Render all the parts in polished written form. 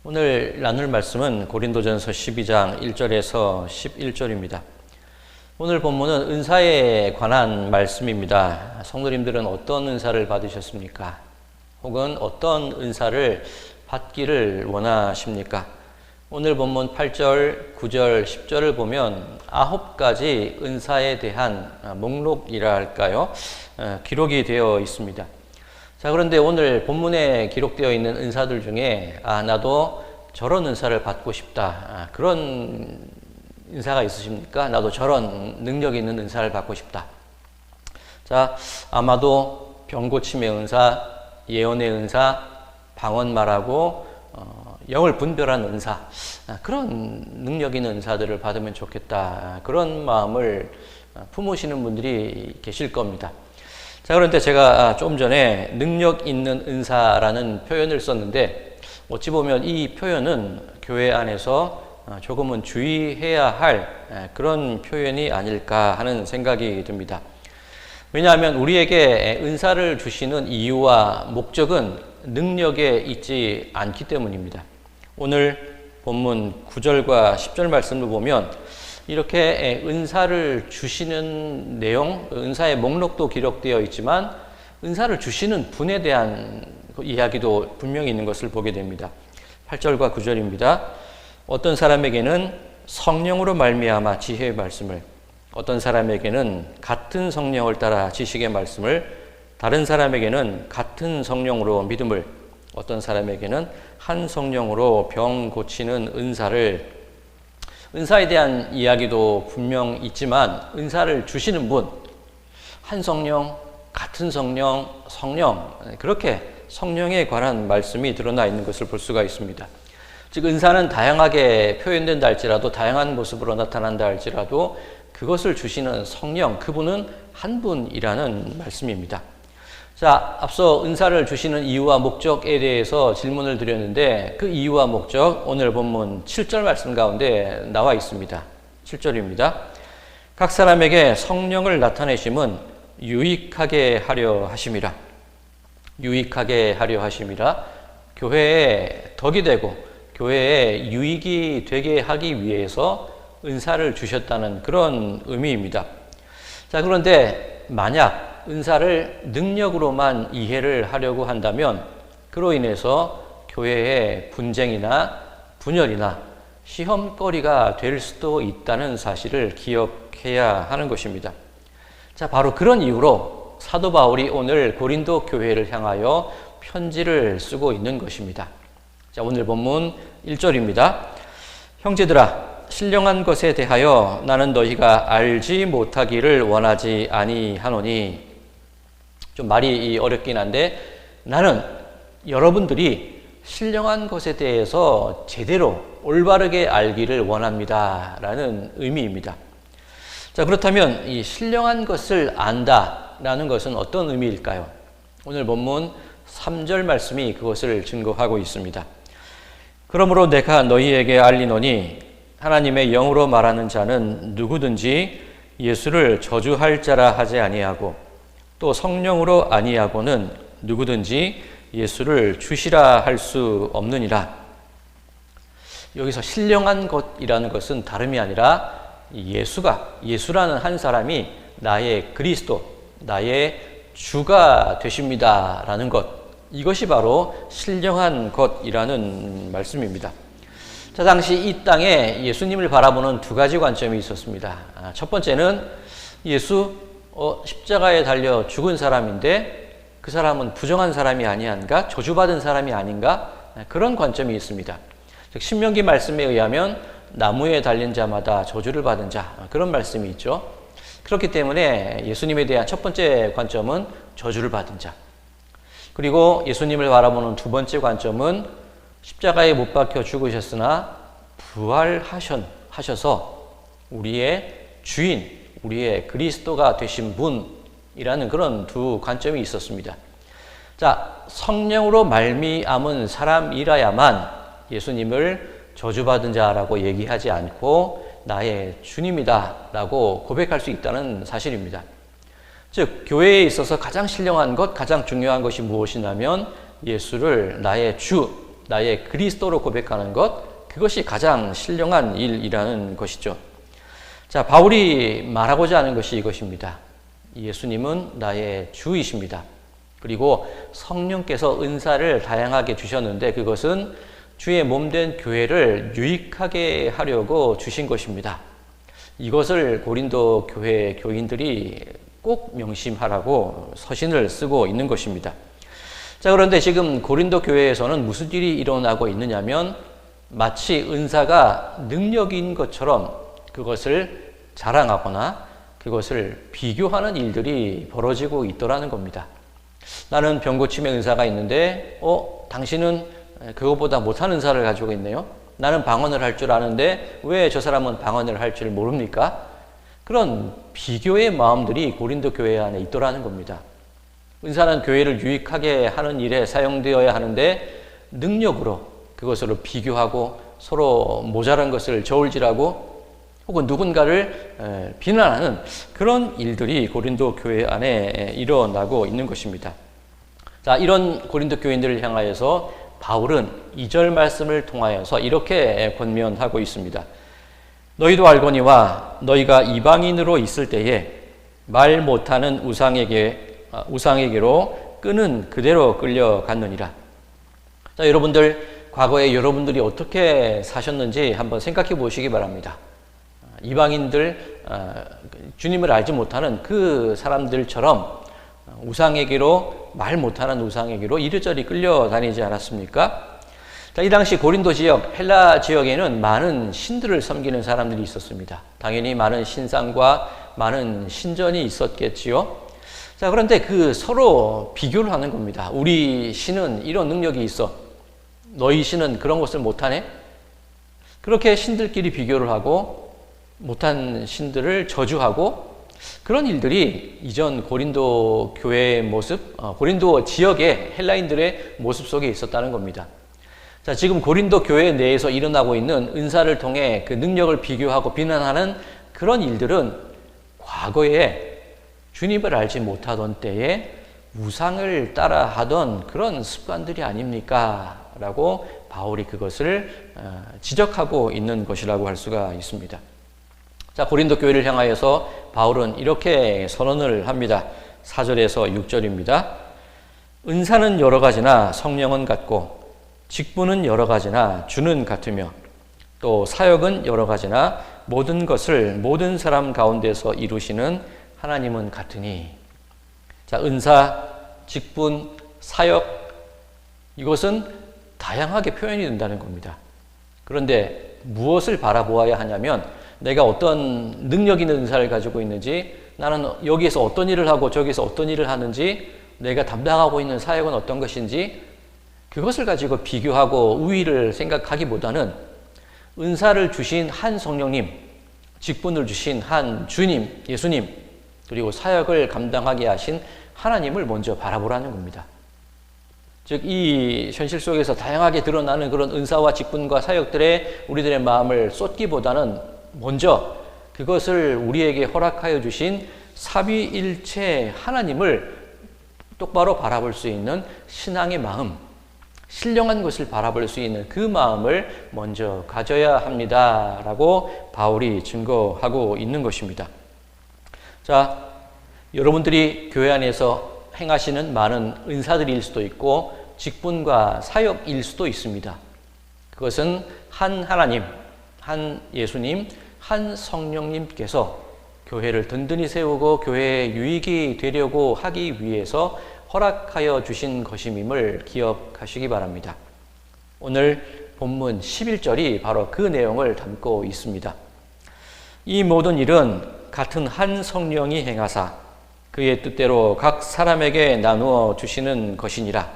오늘 나눌 말씀은 고린도전서 12장 1절에서 11절입니다. 오늘 본문은 은사에 관한 말씀입니다. 성도님들은 어떤 은사를 받으셨습니까? 혹은 어떤 은사를 받기를 원하십니까? 오늘 본문 8절, 9절, 10절을 보면 9가지 은사에 대한 목록이라 할까요? 기록이 되어 있습니다. 자, 그런데 오늘 본문에 기록되어 있는 은사들 중에 나도 저런 은사를 받고 싶다. 그런 은사가 있으십니까? 나도 저런 능력 있는 은사를 받고 싶다. 자, 아마도 병 고침의 은사, 예언의 은사, 방언 말하고 영을 분별하는 은사, 그런 능력 있는 은사들을 받으면 좋겠다. 그런 마음을 품으시는 분들이 계실 겁니다. 자, 그런데 제가 좀 전에 능력 있는 은사라는 표현을 썼는데 어찌 보면 이 표현은 교회 안에서 조금은 주의해야 할 그런 표현이 아닐까 하는 생각이 듭니다. 왜냐하면 우리에게 은사를 주시는 이유와 목적은 능력에 있지 않기 때문입니다. 오늘 본문 9절과 10절 말씀을 보면 이렇게 은사를 주시는 내용, 은사의 목록도 기록되어 있지만 은사를 주시는 분에 대한 이야기도 분명히 있는 것을 보게 됩니다. 8절과 9절입니다. 어떤 사람에게는 성령으로 말미암아 지혜의 말씀을, 어떤 사람에게는 같은 성령을 따라 지식의 말씀을, 다른 사람에게는 같은 성령으로 믿음을, 어떤 사람에게는 한 성령으로 병 고치는 은사를. 은사에 대한 이야기도 분명 있지만 은사를 주시는 분, 한 성령, 같은 성령, 성령, 그렇게 성령에 관한 말씀이 드러나 있는 것을 볼 수가 있습니다. 즉 은사는 다양하게 표현된다 할지라도, 다양한 모습으로 나타난다 할지라도 그것을 주시는 성령, 그분은 한 분이라는 말씀입니다. 자, 앞서 은사를 주시는 이유와 목적에 대해서 질문을 드렸는데 그 이유와 목적 오늘 본문 7절 말씀 가운데 나와 있습니다. 7절입니다. 각 사람에게 성령을 나타내심은 유익하게 하려 하심이라. 유익하게 하려 하심이라. 교회에 덕이 되고 교회에 유익이 되게 하기 위해서 은사를 주셨다는 그런 의미입니다. 자, 그런데 만약 은사를 능력으로만 이해를 하려고 한다면 그로 인해서 교회의 분쟁이나 분열이나 시험거리가 될 수도 있다는 사실을 기억해야 하는 것입니다. 자, 바로 그런 이유로 사도 바울이 오늘 고린도 교회를 향하여 편지를 쓰고 있는 것입니다. 자, 오늘 본문 1절입니다. 형제들아, 신령한 것에 대하여 나는 너희가 알지 못하기를 원하지 아니하노니. 좀 말이 어렵긴 한데 나는 여러분들이 신령한 것에 대해서 제대로 올바르게 알기를 원합니다 라는 의미입니다. 자, 그렇다면 이 신령한 것을 안다라는 것은 어떤 의미일까요? 오늘 본문 3절 말씀이 그것을 증거하고 있습니다. 그러므로 내가 너희에게 알리노니 하나님의 영으로 말하는 자는 누구든지 예수를 저주할 자라 하지 아니하고 또 성령으로 아니하고는 누구든지 예수를 주시라 할 수 없느니라. 여기서 신령한 것이라는 것은 다름이 아니라 예수라는 한 사람이 나의 그리스도, 나의 주가 되십니다 라는 것, 이것이 바로 신령한 것이라는 말씀입니다. 자, 당시 이 땅에 예수님을 바라보는 두 가지 관점이 있었습니다. 첫 번째는 예수 십자가에 달려 죽은 사람인데 그 사람은 부정한 사람이 아니한가? 저주받은 사람이 아닌가? 그런 관점이 있습니다. 즉 신명기 말씀에 의하면 나무에 달린 자마다 저주를 받은 자, 그런 말씀이 있죠. 그렇기 때문에 예수님에 대한 첫 번째 관점은 저주를 받은 자. 그리고 예수님을 바라보는 두 번째 관점은 십자가에 못 박혀 죽으셨으나 부활하셔서 우리의 주인, 우리의 그리스도가 되신 분이라는 그런 두 관점이 있었습니다. 자, 성령으로 말미암은 사람이라야만 예수님을 저주받은 자라고 얘기하지 않고 나의 주님이다 라고 고백할 수 있다는 사실입니다. 즉 교회에 있어서 가장 신령한 것, 가장 중요한 것이 무엇이냐면 예수를 나의 주, 나의 그리스도로 고백하는 것, 그것이 가장 신령한 일이라는 것이죠. 자, 바울이 말하고자 하는 것이 이것입니다. 예수님은 나의 주이십니다. 그리고 성령께서 은사를 다양하게 주셨는데 그것은 주의 몸된 교회를 유익하게 하려고 주신 것입니다. 이것을 고린도 교회 교인들이 꼭 명심하라고 서신을 쓰고 있는 것입니다. 자, 그런데 지금 고린도 교회에서는 무슨 일이 일어나고 있느냐면 마치 은사가 능력인 것처럼 그것을 자랑하거나 그것을 비교하는 일들이 벌어지고 있더라는 겁니다. 나는 병 고침의 은사가 있는데 당신은 그것보다 못한 은사를 가지고 있네요. 나는 방언을 할 줄 아는데 왜 저 사람은 방언을 할 줄 모릅니까? 그런 비교의 마음들이 고린도 교회 안에 있더라는 겁니다. 은사는 교회를 유익하게 하는 일에 사용되어야 하는데 능력으로 그것으로 비교하고 서로 모자란 것을 저울질하고 혹은 누군가를 비난하는 그런 일들이 고린도 교회 안에 일어나고 있는 것입니다. 자, 이런 고린도 교인들을 향하여서 바울은 2절 말씀을 통하여서 이렇게 권면하고 있습니다. 너희도 알거니와 너희가 이방인으로 있을 때에 말 못하는 우상에게로 끈은 그대로 끌려갔느니라. 자, 여러분들 과거에 여러분들이 어떻게 사셨는지 한번 생각해 보시기 바랍니다. 이방인들, 주님을 알지 못하는 그 사람들처럼 말 못하는 우상에게로 이리저리 끌려다니지 않았습니까? 자, 이 당시 고린도 지역, 헬라 지역에는 많은 신들을 섬기는 사람들이 있었습니다. 당연히 많은 신상과 많은 신전이 있었겠지요. 자, 그런데 그 서로 비교를 하는 겁니다. 우리 신은 이런 능력이 있어. 너희 신은 그런 것을 못하네? 그렇게 신들끼리 비교를 하고 못한 신들을 저주하고 그런 일들이 이전 고린도 교회의 모습, 고린도 지역의 헬라인들의 모습 속에 있었다는 겁니다. 자, 지금 고린도 교회 내에서 일어나고 있는 은사를 통해 그 능력을 비교하고 비난하는 그런 일들은 과거에 주님을 알지 못하던 때에 우상을 따라하던 그런 습관들이 아닙니까? 라고 바울이 그것을 지적하고 있는 것이라고 할 수가 있습니다. 자, 고린도 교회를 향하여서 바울은 이렇게 선언을 합니다. 4절에서 6절입니다. 은사는 여러 가지나 성령은 같고 직분은 여러 가지나 주는 같으며 또 사역은 여러 가지나 모든 것을 모든 사람 가운데서 이루시는 하나님은 같으니. 자, 은사, 직분, 사역, 이것은 다양하게 표현이 된다는 겁니다. 그런데 무엇을 바라보아야 하냐면 내가 어떤 능력 있는 은사를 가지고 있는지, 나는 여기에서 어떤 일을 하고 저기에서 어떤 일을 하는지, 내가 담당하고 있는 사역은 어떤 것인지, 그것을 가지고 비교하고 우위를 생각하기보다는 은사를 주신 한 성령님, 직분을 주신 한 주님, 예수님, 그리고 사역을 감당하게 하신 하나님을 먼저 바라보라는 겁니다. 즉, 이 현실 속에서 다양하게 드러나는 그런 은사와 직분과 사역들에 우리들의 마음을 쏟기보다는 먼저 그것을 우리에게 허락하여 주신 삼위일체 하나님을 똑바로 바라볼 수 있는 신앙의 마음, 신령한 것을 바라볼 수 있는 그 마음을 먼저 가져야 합니다라고 바울이 증거하고 있는 것입니다. 자, 여러분들이 교회 안에서 행하시는 많은 은사들일 수도 있고 직분과 사역일 수도 있습니다. 그것은 한 하나님, 한 예수님, 한 성령님께서 교회를 든든히 세우고 교회에 유익이 되려고 하기 위해서 허락하여 주신 것임을 기억하시기 바랍니다. 오늘 본문 11절이 바로 그 내용을 담고 있습니다. 이 모든 일은 같은 한 성령이 행하사 그의 뜻대로 각 사람에게 나누어 주시는 것이니라.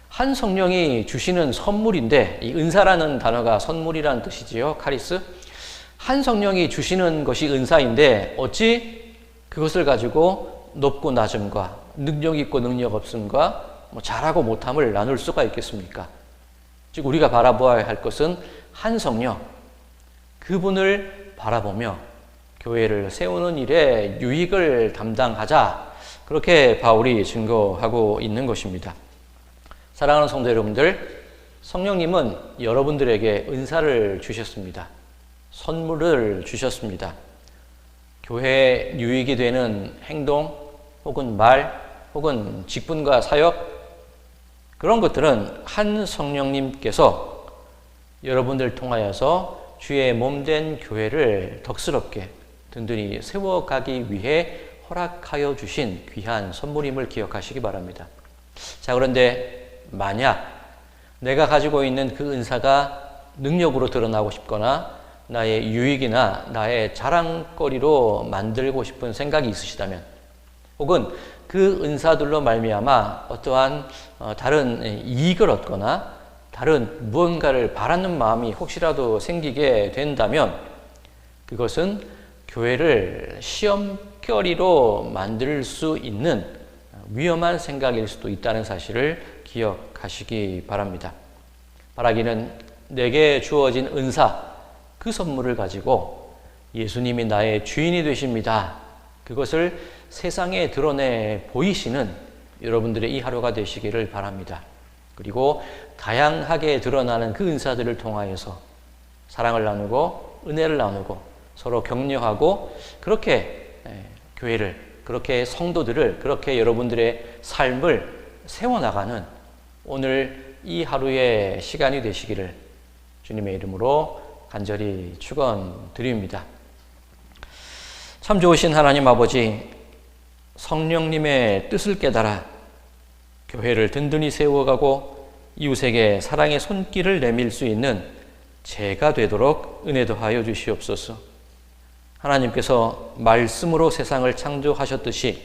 한 성령이 주시는 선물인데, 이 은사라는 단어가 선물이라는 뜻이지요. 카리스. 한 성령이 주시는 것이 은사인데 어찌 그것을 가지고 높고 낮음과 능력 있고 능력 없음과 잘하고 못함을 나눌 수가 있겠습니까? 즉, 우리가 바라보아야 할 것은 한 성령, 그분을 바라보며 교회를 세우는 일에 유익을 담당하자, 그렇게 바울이 증거하고 있는 것입니다. 사랑하는 성도 여러분들, 성령님은 여러분들에게 은사를 주셨습니다. 선물을 주셨습니다. 교회에 유익이 되는 행동 혹은 말 혹은 직분과 사역, 그런 것들은 한 성령님께서 여러분들 통하여서 주의 몸된 교회를 덕스럽게 든든히 세워가기 위해 허락하여 주신 귀한 선물임을 기억하시기 바랍니다. 자, 그런데 만약 내가 가지고 있는 그 은사가 능력으로 드러나고 싶거나 나의 유익이나 나의 자랑거리로 만들고 싶은 생각이 있으시다면, 혹은 그 은사들로 말미암아 어떠한 다른 이익을 얻거나 다른 무언가를 바라는 마음이 혹시라도 생기게 된다면 그것은 교회를 시험거리로 만들 수 있는 위험한 생각일 수도 있다는 사실을 기억하시기 바랍니다. 바라기는 내게 주어진 은사, 그 선물을 가지고 예수님이 나의 주인이 되십니다. 그것을 세상에 드러내 보이시는 여러분들의 이 하루가 되시기를 바랍니다. 그리고 다양하게 드러나는 그 은사들을 통하여서 사랑을 나누고 은혜를 나누고 서로 격려하고 그렇게 교회를, 그렇게 성도들을, 그렇게 여러분들의 삶을 세워나가는 오늘 이 하루의 시간이 되시기를 주님의 이름으로 간절히 축원드립니다. 참 좋으신 하나님 아버지, 성령님의 뜻을 깨달아 교회를 든든히 세워가고 이웃에게 사랑의 손길을 내밀 수 있는 제가 되도록 은혜 더하여 주시옵소서. 하나님께서 말씀으로 세상을 창조하셨듯이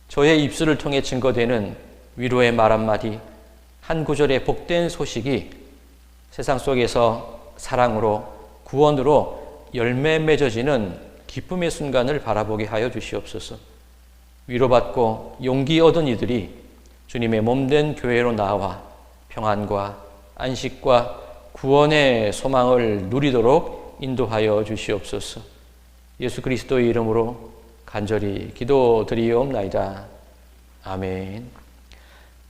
저의 입술을 통해 증거되는 위로의 말 한마디, 한 구절의 복된 소식이 세상 속에서 사랑으로, 구원으로 열매 맺어지는 기쁨의 순간을 바라보게 하여 주시옵소서. 위로받고 용기 얻은 이들이 주님의 몸된 교회로 나와 평안과 안식과 구원의 소망을 누리도록 인도하여 주시옵소서. 예수 그리스도의 이름으로 간절히 기도드리옵나이다. 아멘.